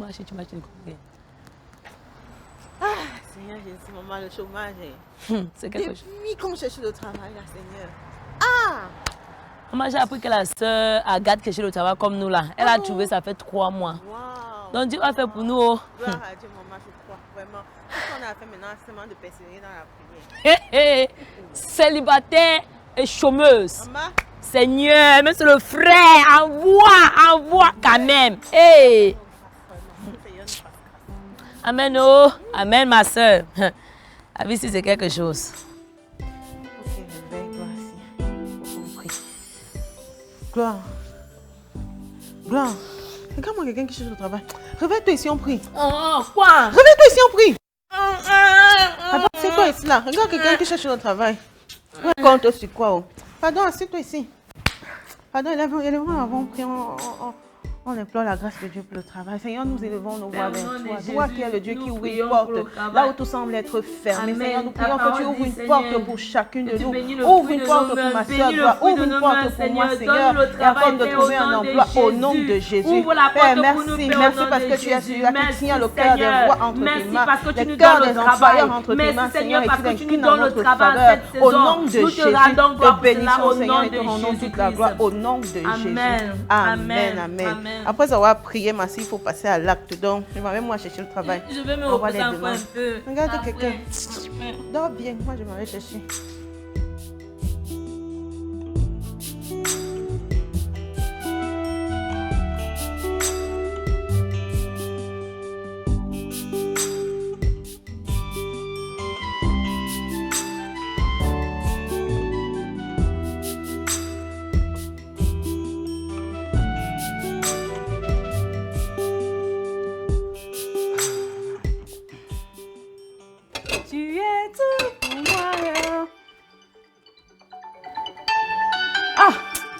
marcher, tu marches, tu ne comprends rien. Ah, Seigneur Jésus, maman, le chômage. C'est quelque chose. Depuis qu'on cherche le travail, là, Seigneur. Ah! Maman, j'ai appris que la sœur Agathe qui cherche le travail comme nous là, elle a trouvé ça fait 3 mois. Wow. Donc Dieu va faire pour nous. Oh. Gloire à Dieu, maman, je crois vraiment. Tout ce qu'on a fait maintenant, c'est seulement de persévérer dans la prière. Célibataire et chômeuse. Maman. Seigneur, même sur le frère, envoie quand même. Hey. Amen, oh, amen, ma soeur. La vie, c'est quelque chose. Ok, réveille, gloire ici. On prie. Gloire. Gloire. Regarde-moi quelqu'un qui cherche le travail. Réveille-toi ici, on prie. Oh, quoi? Réveille-toi ici, on prie. Attends, c'est quoi ici là? Regarde quelqu'un qui cherche le travail. Raconte sur quoi? Oh? Pardon, assieds-toi ici. Pardon, élevons avant, prions. On implore la grâce de Dieu pour le travail. Seigneur, nous élevons nos voix vers toi. Toi qui es le Dieu qui ouvre une porte là où tout semble être fermé. Seigneur, nous prions que tu ouvres une porte pour chacune de nous. Ouvre une porte pour ma soeur, ouvre une porte pour moi, Seigneur, et afin de trouver un emploi au nom de Jésus. Père, merci. Merci parce que tu es celui-là qui tient le cœur des rois entre tes mains, le cœur des employeurs entre tes mains, Seigneur, et tu l'inclines en notre faveur. Au nom de Jésus, te bénissons, Seigneur, et te rendons toute la gloire au nom de Jésus. Amen, amen. Après avoir prié, ma fille, il faut passer à l'acte. Donc, je vais même moi chercher le travail. Je vais me reposer un peu. Regarde quelqu'un. Dors bien, moi je m'en vais chercher.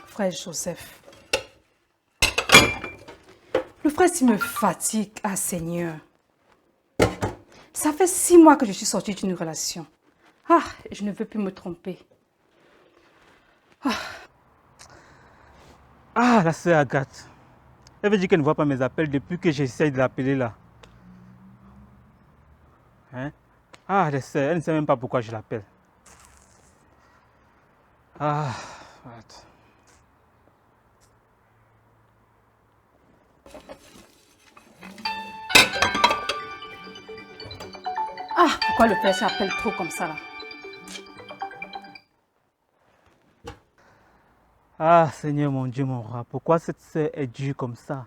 Frère Joseph, le frère s'il me fatigue, ah Seigneur. Ça fait 6 mois que je suis sortie d'une relation. Ah, je ne veux plus me tromper. Ah, la sœur Agathe. Elle veut dire qu'elle ne voit pas mes appels depuis que j'essaye de l'appeler là. Hein? Ah, la sœur, elle ne sait même pas pourquoi je l'appelle. Ah, attends. Ah, pourquoi le père s'appelle trop comme ça là? Ah, Seigneur mon Dieu, mon roi, pourquoi cette sœur est dure comme ça?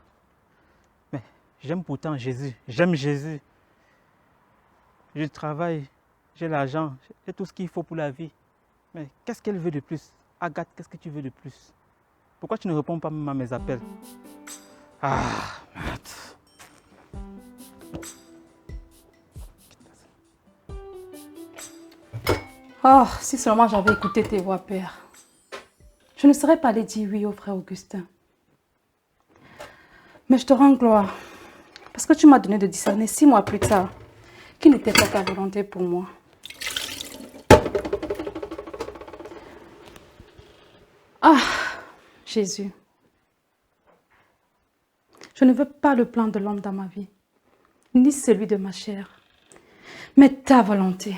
Mais j'aime pourtant Jésus, j'aime Jésus. Je travaille, j'ai l'argent, j'ai tout ce qu'il faut pour la vie. Mais qu'est-ce qu'elle veut de plus? Agathe, qu'est-ce que tu veux de plus? Pourquoi tu ne réponds pas même à mes appels? Ah, merde. Oh, si seulement j'avais écouté tes voix, Père. Je ne serais pas allée dire oui au frère Augustin. Mais je te rends gloire. Parce que tu m'as donné de discerner 6 mois plus tard qu'il n'était pas ta volonté pour moi. Ah, Jésus. Je ne veux pas le plan de l'homme dans ma vie, ni celui de ma chair, mais ta volonté.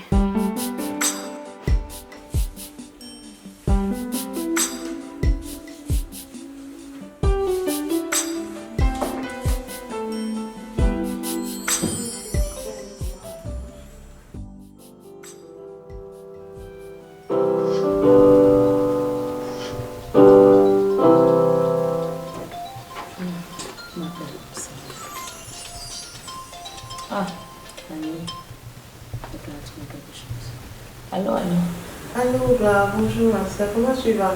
Bonjour ma soeur, comment tu vas?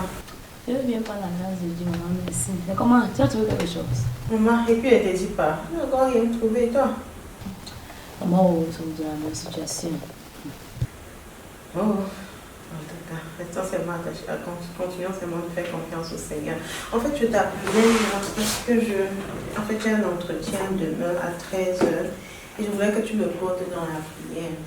Je veux bien prendre la grâce de Dieu, maman, merci. Mais comment? Tu as trouvé quelque chose? Maman, et puis elle ne te dit pas. Je n'ai encore rien trouvé, toi. Maman, nous sommes dans la même situation. Oh, en tout cas, continuons seulement de faire confiance au Seigneur. En fait, je t'appelais parce que j'ai un entretien demain à 13h et je voulais que tu me portes dans la prière.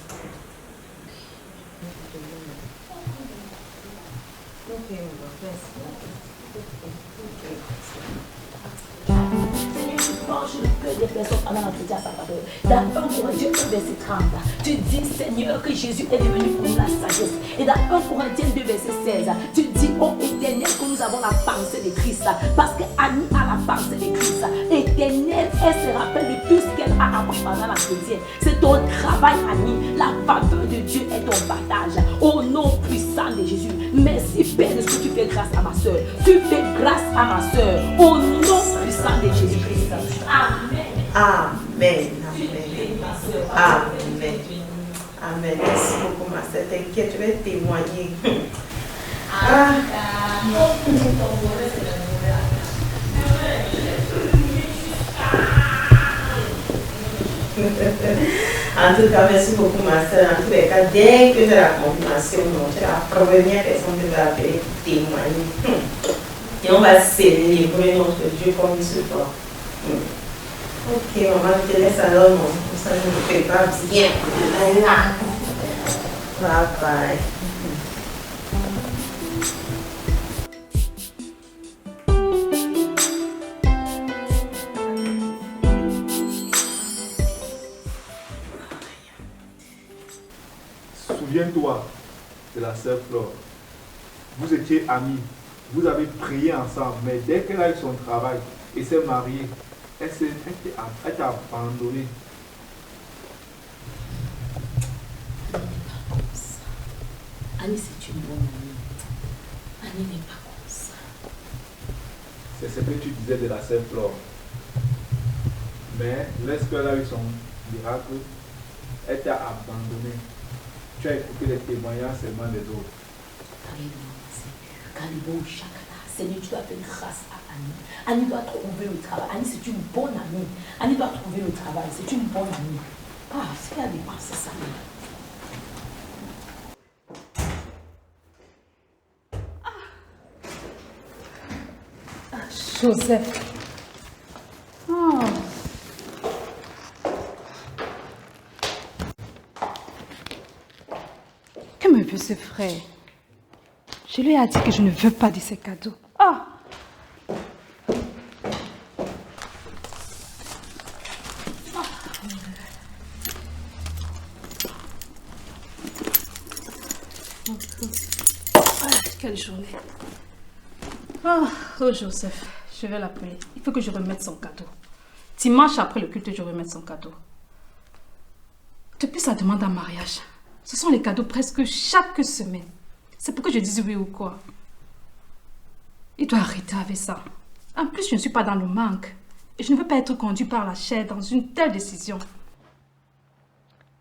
revanche le cœur des personnes pendant l'entretien à sa faveur. Dans 1 Corinthiens 1, verset 30, tu dis, Seigneur, que Jésus est devenu pour nous la sagesse. Et dans 1 Corinthiens 2, verset 16, tu dis, ô Éternel, que nous avons la pensée de Christ. Parce qu'Annie a la pensée de Christ. Éternel, elle se rappelle de tout ce qu'elle a appris pendant l'entretien. C'est ton travail, Annie. La faveur de Dieu est ton partage. Au nom puissant de Jésus. Merci, Père, de ce que tu fais grâce à ma soeur. Tu fais grâce à ma soeur. Au nom puissant de Jésus-Christ. Amen. Amen. Amen. Amen. Merci beaucoup, ma soeur. T'inquiète, je vais témoigner. En tout cas, merci beaucoup, ma soeur. En tous les cas, dès que j'ai la confirmation, tu es la première personne que je vais appeler pour témoigner. Et on va célébrer notre Dieu comme il se doit. Ok, maman, je te laisse alors, non. Ça ne me fait pas bien. Bye bye. Souviens-toi de la sœur Flore. Vous étiez amis, vous avez prié ensemble, mais dès qu'elle a eu son travail et s'est mariée, elle t'a abandonné. Annie, c'est une bonne amie. Annie n'est pas comme ça. C'est ce que tu disais de la sœur Flore. Mais lorsqu'elle a eu son miracle, elle t'a abandonné. Tu as écouté les témoignages seulement des autres. Seigneur, tu dois faire grâce à Annie. Annie doit trouver le travail. Annie, c'est une bonne amie. Annie doit trouver le travail. C'est une bonne amie. Ah, c'est qu'elle a dépensé ça. Joseph. Oh. Que me veut ce frère? Je lui ai dit que je ne veux pas de ses cadeaux. Ah! Quelle journée. Oh Joseph, je vais l'appeler. Il faut que je remette son cadeau. Dimanche après le culte, je remette son cadeau. Depuis sa demande en mariage, ce sont les cadeaux presque chaque semaine. C'est pourquoi je dis oui ou quoi. Il doit arrêter avec ça. En plus, je ne suis pas dans le manque. Et je ne veux pas être conduit par la chair dans une telle décision.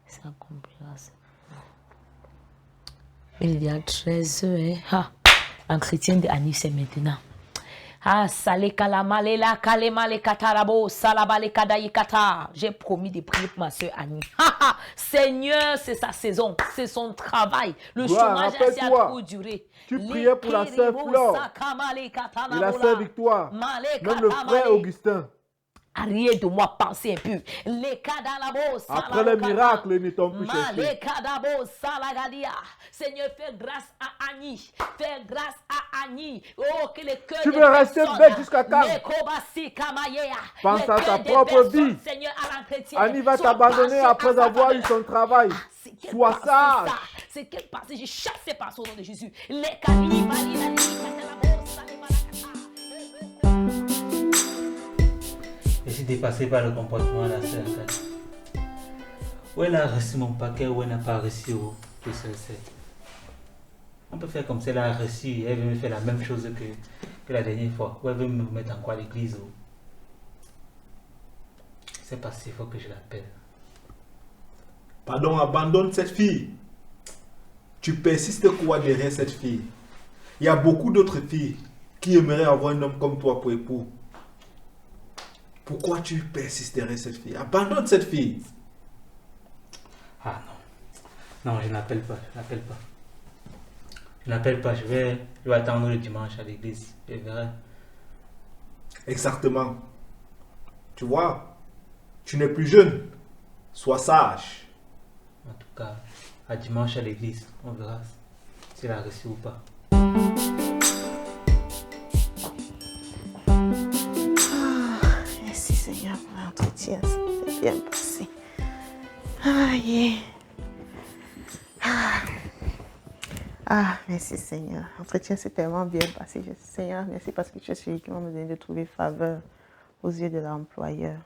Ça complique. Il y a 13 heures. Ah, un chrétien d'Annie, c'est maintenant. Ah, salé kalamalela kalemale katarabo salabale kadaikata. J'ai promis de prier pour ma soeur Annie. Seigneur, c'est sa saison, c'est son travail. Le chômage a trop duré. Tu priais pour la sœur Flore et la sœur Victoire, même le frère Augustin. Arrête de moi penser un peu. Après le miracle, ils ne t'ont plus cherché. Seigneur, fais grâce à Annie. Fais grâce à Annie. Oh, que le cœur tu veux rester bête jusqu'à quand? Pense à ta propre vie. Annie va t'abandonner après avoir eu son travail. Sois sage. C'est quel passé? J'ai chassé par son nom de Jésus. Je suis dépassé par le comportement de la sœur. Où elle a reçu mon paquet, où elle n'a pas reçu, je sais. On peut faire comme si elle a reçu, elle veut me faire la même chose que la dernière fois, ou elle veut me mettre en quoi à l'église. C'est passé, il faut que je l'appelle. Pardon, abandonne cette fille. Tu persistes quoi derrière cette fille? Il y a beaucoup d'autres filles qui aimeraient avoir un homme comme toi pour époux. Pourquoi tu persistes derrière cette fille? Abandonne cette fille. Ah non. Non, je n'appelle pas. Je n'appelle pas. Je vais attendre le dimanche à l'église. Je verrai. Exactement. Tu vois, tu n'es plus jeune. Sois sage. En tout cas, à dimanche à l'église, on verra si elle a reçu ou pas. Merci Seigneur. y est. Ah, merci Seigneur. L'entretien s'est tellement bien passé. Seigneur, merci parce que tu es celui qui m'a donné de trouver faveur aux yeux de l'employeur.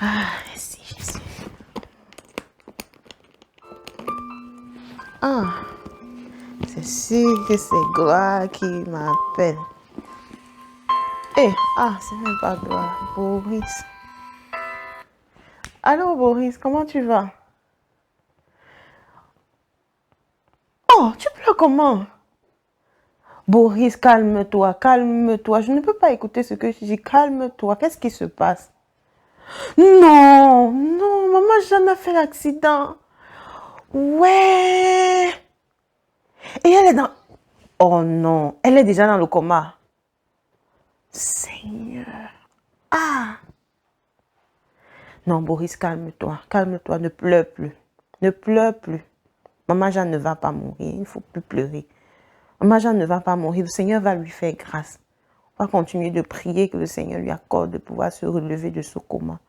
Ah, merci Jésus. Ah, c'est sûr que c'est Gloire qui m'appelle. Eh, c'est même pas Gloire, Boris. Allô Boris, comment tu vas? Oh, tu pleures comment? Boris, calme-toi, calme-toi. Je ne peux pas écouter ce que je dis. Calme-toi. Qu'est-ce qui se passe? Non, non, maman Jeanne a fait l'accident. Ouais. Et elle est dans... Oh non, elle est déjà dans le coma. Seigneur. Ah. Non, Boris, calme-toi. Calme-toi, ne pleure plus. Ne pleure plus. Maman Jeanne ne va pas mourir. Il ne faut plus pleurer. Maman Jeanne ne va pas mourir. Le Seigneur va lui faire grâce. On va continuer de prier que le Seigneur lui accorde de pouvoir se relever de ce coma.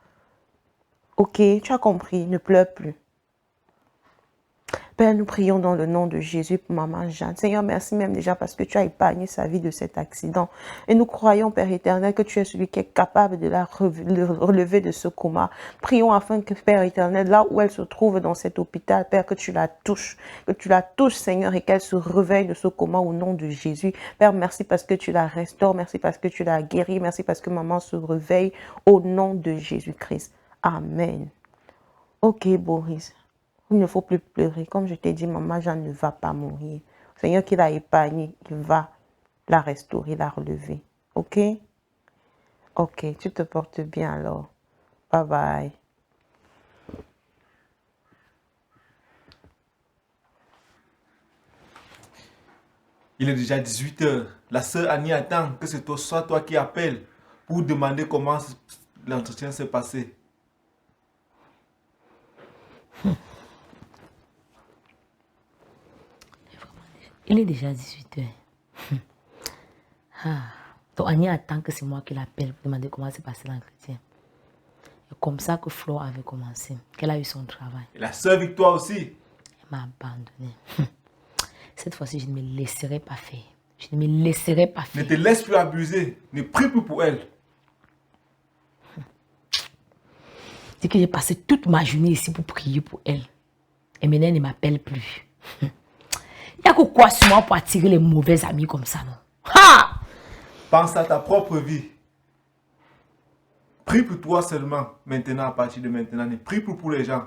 Ok, tu as compris. Ne pleure plus. Père, nous prions dans le nom de Jésus pour maman Jeanne. Seigneur, merci même déjà parce que tu as épargné sa vie de cet accident. Et nous croyons, Père éternel, que tu es celui qui est capable de la relever de ce coma. Prions afin que, Père éternel, là où elle se trouve dans cet hôpital, Père, que tu la touches, Seigneur, et qu'elle se réveille de ce coma au nom de Jésus. Père, merci parce que tu la restaures, merci parce que tu la guéris, merci parce que maman se réveille au nom de Jésus-Christ. Amen. Ok, Boris. Il ne faut plus pleurer. Comme je t'ai dit, maman Jeanne ne va pas mourir. Le Seigneur qui l'a épargnée, il va la restaurer, la relever. Ok? Ok, tu te portes bien alors. Bye bye. Il est déjà 18 h. La sœur Annie attend que ce soit toi qui appelles pour demander comment l'entretien s'est passé. Il est déjà 18 h. Donc Annie attend que c'est moi qui l'appelle pour demander comment s'est passé l'entretien. Et comme ça que Flo avait commencé, qu'elle a eu son travail. Et la sœur Victoire aussi. Elle m'a abandonné. Cette fois-ci, je ne me laisserai pas faire. Je ne me laisserai pas faire. Ne te laisse plus abuser. Ne prie plus pour elle. C'est que j'ai passé toute ma journée ici pour prier pour elle. Et maintenant, elle ne m'appelle plus. Il n'y a que quoi sur moi pour attirer les mauvais amis comme ça, non? Ha! Pense à ta propre vie. Prie pour toi seulement. Maintenant, à partir de maintenant, ne prie plus pour les gens.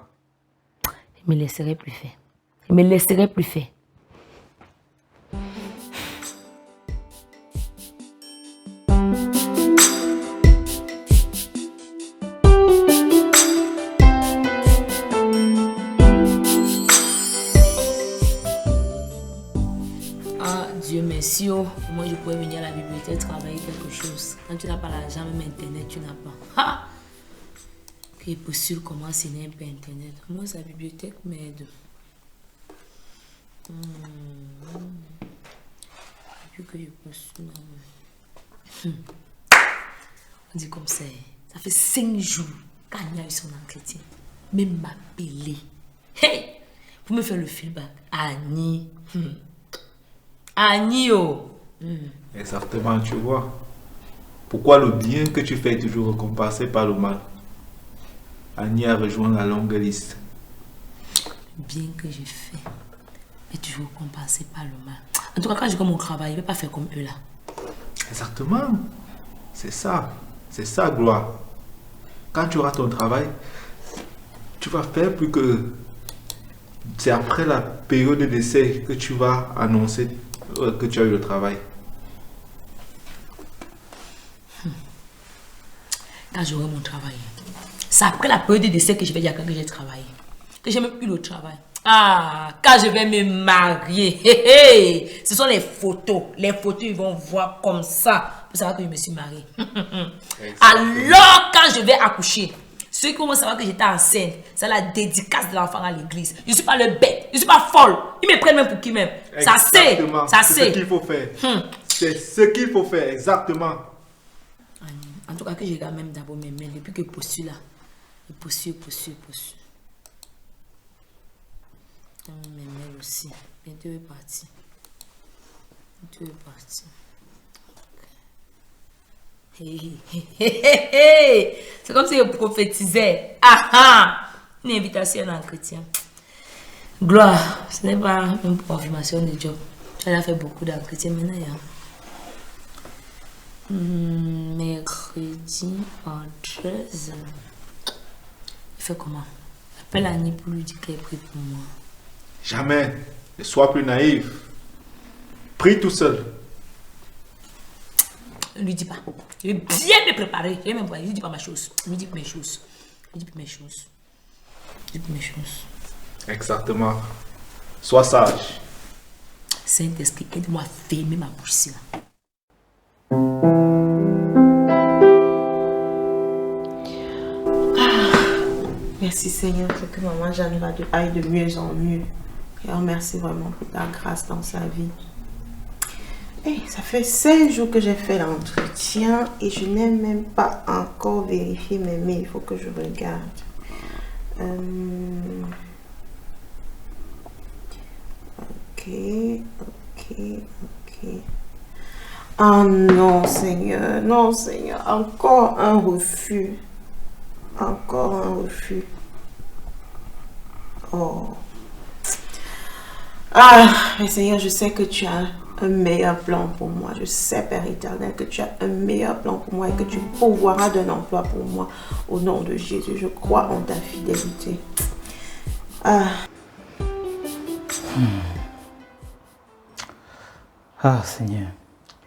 Je ne me laisserai plus faire. Je ne me laisserai plus faire. Si moi je pourrais venir à la bibliothèque travailler quelque chose. Quand tu n'as pas l'argent, même internet, tu n'as pas. Ha! Ok, possible comment c'est un peu internet. Moi, la bibliothèque m'aide. Vu que je postule. On dit comme ça. Ça fait 5 jours qu'Annie a eu son entretien. Même m'appeler. Hey! Pour me faire le feedback. Annie. Annie, oh. Exactement, tu vois. Pourquoi le bien que tu fais est toujours récompensé par le mal? Annie a rejoint la longue liste. Le bien que je fais est toujours récompensé par le mal. En tout cas, quand je fais mon travail, je ne vais pas faire comme eux là. Exactement. C'est ça. C'est ça, Gloire. Quand tu auras ton travail, tu vas faire plus que... C'est après la période d'essai que tu vas annoncer que tu as eu le travail. Quand j'aurai mon travail, c'est après la période d'essai que je vais dire que j'ai travaillé. Que j'ai même eu le travail. Ah, quand je vais me marier, ce sont les photos. Les photos, ils vont voir comme ça pour savoir que je me suis mariée. Alors, quand je vais accoucher, ceux qui vont savoir que j'étais enceinte, c'est la dédicace de l'enfant à l'église. Je ne suis pas le bête, je ne suis pas folle. Ils me prennent même pour qui même. Ça c'est. Ça c'est. C'est ce qu'il faut faire. C'est ce qu'il faut faire, exactement. En tout cas, que je regarde même d'abord mes mains depuis que je postule là. Je postule. aussi. Bientôt est parti. Bientôt est parti. C'est comme si je prophétisais. Ah ah! Une invitation à l'entretien. Gloire, ce n'est pas une confirmation de job. Tu as fait beaucoup d'entretiens maintenant. Mercredi en 13. Il fait comment? Appelle Annie pour lui dire qu'elle prie pour moi. Jamais. Ne sois plus naïf. Prie tout seul. Ne lui dis pas. Je vais bien me préparer. Je vais même voir. Je lui dis pas ma chose. Je lui dis pas mes choses. Je lui dis pas mes choses. Je lui dis pas mes choses. Exactement. Sois sage. Saint-Esprit, aide-moi à fermer ma bouche ici. Merci Seigneur, que maman Jeanne aille de mieux en mieux. Et merci vraiment pour ta grâce dans sa vie. Hey, ça fait 5 jours que j'ai fait l'entretien et je n'ai même pas encore vérifié mes mails. Il faut que je regarde. Ok. Ah non Seigneur, encore un refus. Encore un refus. Oh. Ah, mais Seigneur, je sais que tu as un meilleur plan pour moi. Je sais, Père éternel, que tu as un meilleur plan pour moi et que tu pourvoiras d'un emploi pour moi. Au nom de Jésus, je crois en ta fidélité. Ah Seigneur,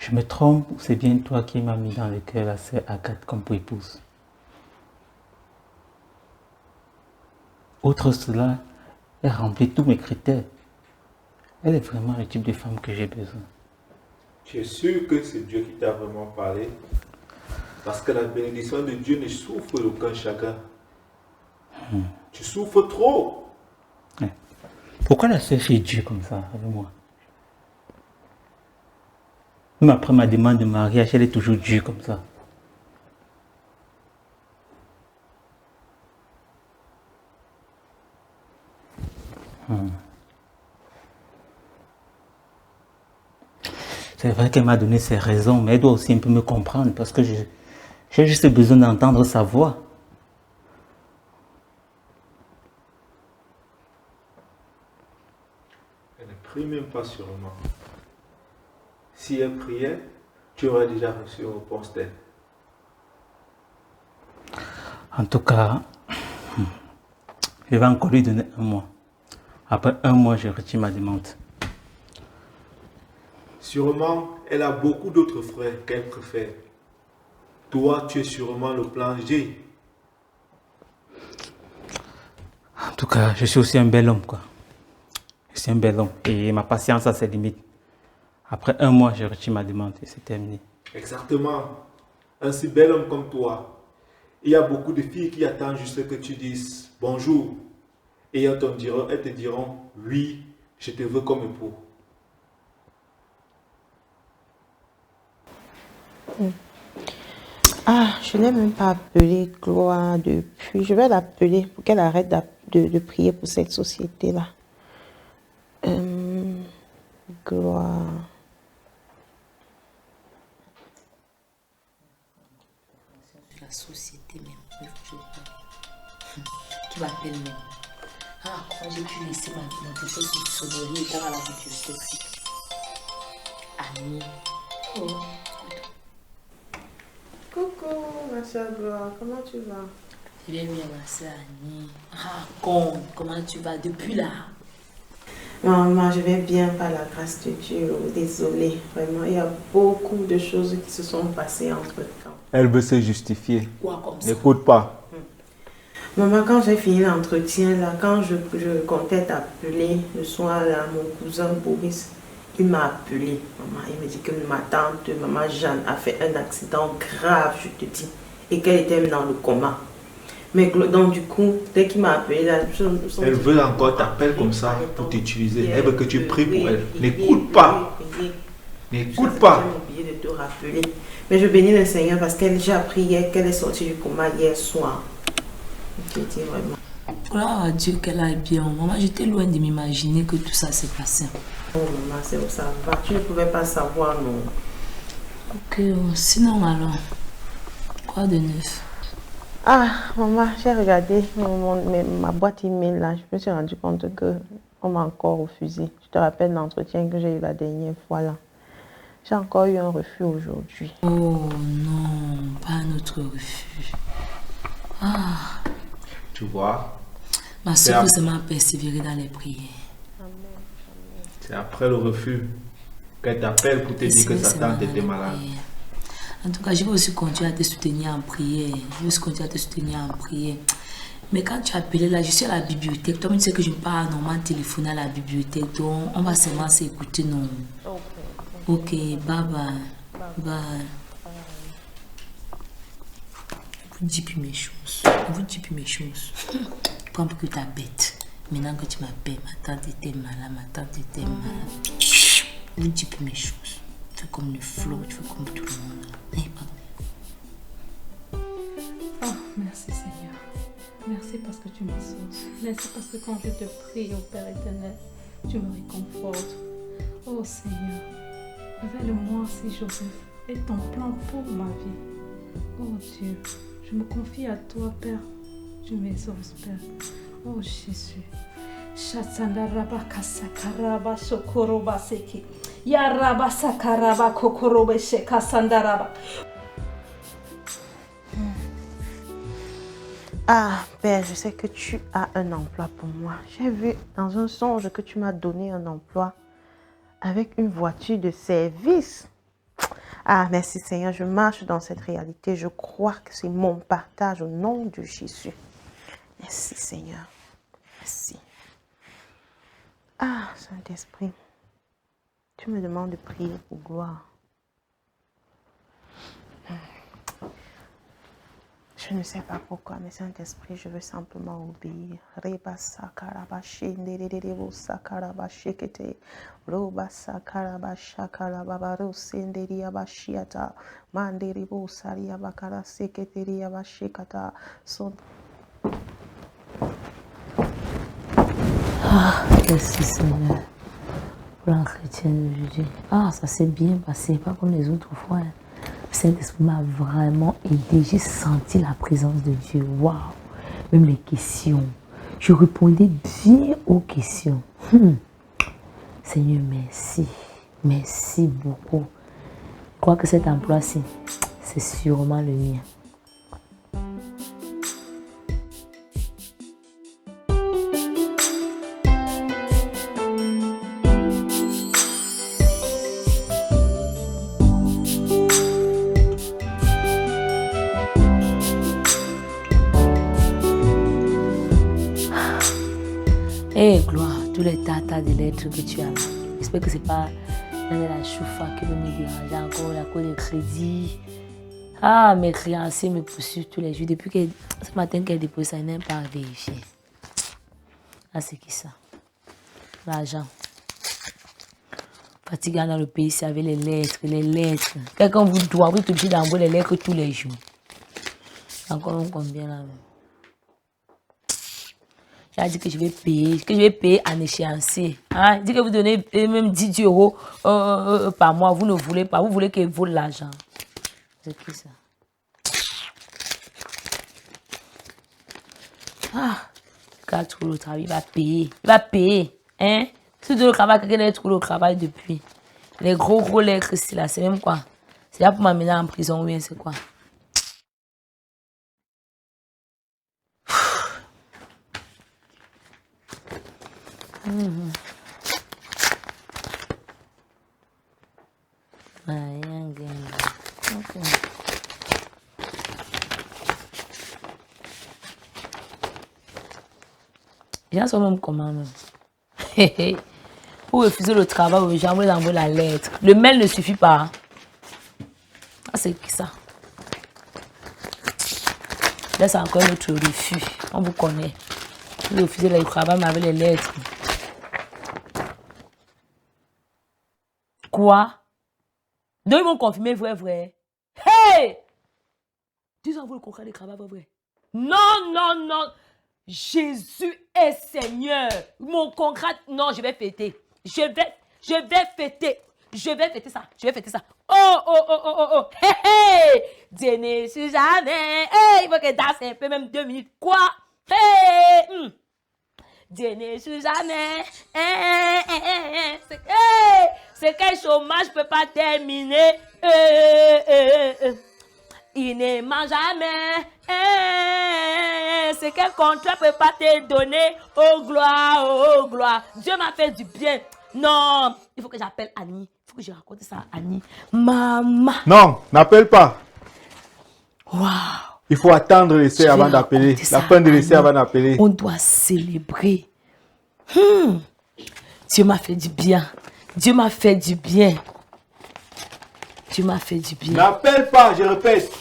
je me trompe ou c'est bien toi qui m'as mis dans le cœur la sœur Agathe comme pour épouse? Outre cela, elle remplit tous mes critères. Elle est vraiment le type de femme que j'ai besoin. Tu es sûr que c'est Dieu qui t'a vraiment parlé? Parce que la bénédiction de Dieu ne souffre d'aucun chagrin. Tu souffres trop. Pourquoi la sœur fait Dieu comme ça avec moi? Même après ma demande de mariage, elle est toujours Dieu comme ça. C'est vrai qu'elle m'a donné ses raisons, mais elle doit aussi un peu me comprendre parce que j'ai juste besoin d'entendre sa voix. Elle ne prie même pas sur moi. Si elle priait, tu aurais déjà reçu une réponse d'elle. En tout cas, je vais encore lui donner 1 mois. Après 1 mois, je retire ma demande. Sûrement, elle a beaucoup d'autres frères qu'elle préfère. Toi, tu es sûrement le plan G. En tout cas, je suis aussi un bel homme, quoi. Je suis un bel homme et ma patience a ses limites. Après 1 mois, je retire ma demande et c'est terminé. Exactement. Un si bel homme comme toi. Il y a beaucoup de filles qui attendent juste que tu dises bonjour. Et elles te diront oui, je te veux comme époux. Ah, je n'ai même pas appelé Gloire depuis. Je vais l'appeler pour qu'elle arrête de prier pour cette société-là. Gloire. La société même. Qui m'appelle même. Ah, quand j'ai pu laisser mon téléphone sur sonnerie et dans la voiture toxique. Annie. Oh. Coucou, ma soeur Gloire, comment tu vas? Je vais bien, ma soeur Annie. Raconte, comment tu vas depuis là? Maman, je vais bien par la grâce de Dieu. Désolée, vraiment, il y a beaucoup de choses qui se sont passées entre temps. Elle veut se justifier. Quoi comme ça? N'écoute pas. Maman, quand j'ai fini l'entretien, là, quand je comptais t'appeler le soir, là, mon cousin Boris, il m'a appelé. Maman, il me dit que ma tante, maman Jeanne, a fait un accident grave, je te dis, et qu'elle était même dans le coma. Mais donc, du coup, dès qu'il m'a appelé, là, Elle veut encore t'appeler comme ça pour t'utiliser. Elle veut que tu pries pour elle. N'écoute pas. N'écoute pas. J'ai oublié de te rappeler. Mais je bénis le Seigneur parce que j'ai appris hier qu'elle est sortie du coma hier soir. Je te dis vraiment. Gloire à Dieu qu'elle aille bien. Maman, j'étais loin de m'imaginer que tout ça s'est passé. Oh maman, c'est où ça va? Tu ne pouvais pas savoir, non? Ok, sinon alors, quoi de neuf? Ah, maman, j'ai regardé ma boîte email là. Je me suis rendu compte que on m'a encore refusé. Je te rappelle l'entretien que j'ai eu la dernière fois là. J'ai encore eu un refus aujourd'hui. Oh non, pas un autre refus. Ah. Tu vois, Ma soeur peut seulement persévérer dans les prières. c'est après le refus qu'elle t'appelle pour te dire que sa tante était malade. En tout cas, je vais aussi continuer à te soutenir en prière. Je vais aussi continuer à te soutenir en prière. Mais quand tu as appelé là, je suis à la bibliothèque. Toi, tu sais que je ne peux pas normalement téléphoner à la bibliothèque. Donc, on va seulement s'écouter, non? Ok, bye bye. Bye. Vous dites plus mes choses. Vous dites plus mes choses. Prends plus que ta bête. Maintenant que tu m'appelles, ma tante était malade, ma tante était malade. Vous dites plus mes choses. Tu fais comme le flot, tu fais comme tout le monde. Oh, merci Seigneur. Merci parce que tu me sauves. Merci parce que quand je te prie, ô Père éternel, tu me réconfortes. Oh Seigneur, révèle-moi si Joseph est ton plan pour ma vie. Oh Dieu, je me confie à toi, Père. Tu m'exauces, Père. Oh Jésus. Shatsandaraba kasakaraba shokoroba seki. Yaraba sakaraba kokorobe sheka sandaraba. Ah, Père, je sais que tu as un emploi pour moi. J'ai vu dans un songe que tu m'as donné un emploi avec une voiture de service. Ah, merci Seigneur, je marche dans cette réalité. Je crois que c'est mon partage au nom de Jésus. Merci Seigneur. Merci. Ah, Saint-Esprit, tu me demandes de prier pour gloire. Je ne sais pas pourquoi, mais Saint-Esprit, je veux simplement obéir. Reba sakaraba shenderebo sakaraba shekete. Roba sakaraba shakaraba baro senderia bashiata. Manderebo saria bakara seketeria bashekata. Ah, merci Seigneur pour l'entretien d'aujourd'hui. Ah, ça s'est bien passé, pas comme les autres fois. Le Saint-Esprit m'a vraiment aidé. J'ai senti la présence de Dieu. Waouh! Même les questions. Je répondais bien aux questions. Seigneur, merci. Merci beaucoup. Je crois que cet emploi-ci, c'est sûrement le mien. Eh, gloire, tous les tatas de lettres que tu as là. J'espère que c'est pas la choufa qui veut me déranger encore, la cause de crédit. Ah, mes créanciers me poursuivent tous les jours. Depuis que ce matin qu'elle dépose ça, elle n'a pas vérifié. Ah, c'est qui ça? L'argent. Fatigant dans le pays, c'est avec les lettres, les lettres. Quelqu'un vous doit, vous êtes obligé d'envoyer les lettres tous les jours. Encore combien là? J'ai dit que je vais payer en échéancier. Hein? Dit que vous donnez même 10 euros par mois, vous ne voulez pas, vous voulez qu'il vole l'argent. C'est qui ça? Ah, quand il trouve le travail, il va payer. Il va payer. Hein? Si tu le travail, quelqu'un a trouvé le travail depuis. Les gros lettres ici, là, c'est même quoi? C'est là pour m'amener en prison, oui, c'est quoi? Okay. Les gens sont même comment même. Pour refuser le travail, les gens veulent envoyer la lettre. Le mail ne suffit pas. Ah, c'est qui ça? Là, c'est encore notre refus. On vous connaît. Vous refusez le travail, mais avec les lettres. Quoi? Donc, ils vont confirmer vrai. Hey! Dis-en vous le contrat de travail vrai. Non. Jésus est Seigneur. Mon contrat, non, je vais fêter. Je vais fêter. Je vais fêter ça. Je vais fêter ça. Oh. Hey. Dieu n'est sur jamais. Hey, il faut que danse un peu, même 2 minutes. Quoi? Hey. Dieu n'est sur jamais. C'est qu'un chômage ne peut pas terminer. Il n'aima jamais. C'est qu'un contrat ne peut pas te donner. Oh gloire. Dieu m'a fait du bien. Non, il faut que j'appelle Annie. Il faut que je raconte ça à Annie. Maman. Non, n'appelle pas. Waouh. Il faut attendre l'essai avant d'appeler. La fin de l'essai avant d'appeler. On doit célébrer. Dieu m'a fait du bien. Dieu m'a fait du bien. Dieu m'a fait du bien. N'appelle pas, je répète.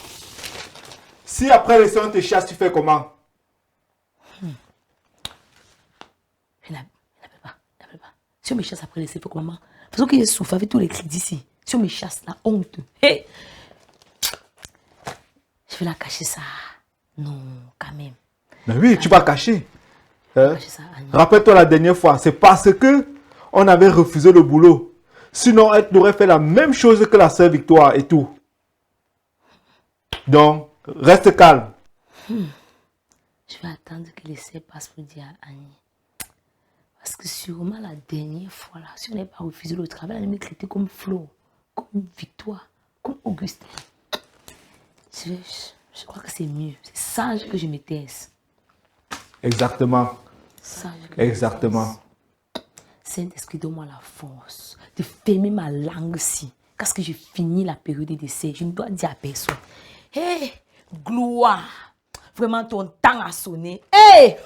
Si après l'essai on te chasse, tu fais comment? Il n'appelle pas. Si on me chasse après l'essai, il faut comment? Parce qu'il souffre avec tous les cris d'ici. Si on me chasse, la honte. Hey. Je vais la cacher ça. Non, quand même. Mais oui, tu vas cacher. Hein? Cacher ça, Annie. Rappelle-toi la dernière fois, c'est parce que on avait refusé le boulot. Sinon, elle aurait fait la même chose que la sœur Victoire et tout. Donc, reste calme. Je vais attendre que l'essai passe pour dire à Annie. Parce que sûrement la dernière fois, là, si on n'avait pas refusé le travail, elle allait me traiter comme Flo, comme Victoire, comme Augustin. Je crois que c'est mieux. C'est sage que je me taise. Exactement. Sage que je me Exactement. taise. Saint-Esprit, donne-moi la force de fermer ma langue si. Parce que j'ai fini la période d'essai, je ne dois dire à personne. Hé, gloire! Vraiment, ton temps a sonné. Hé!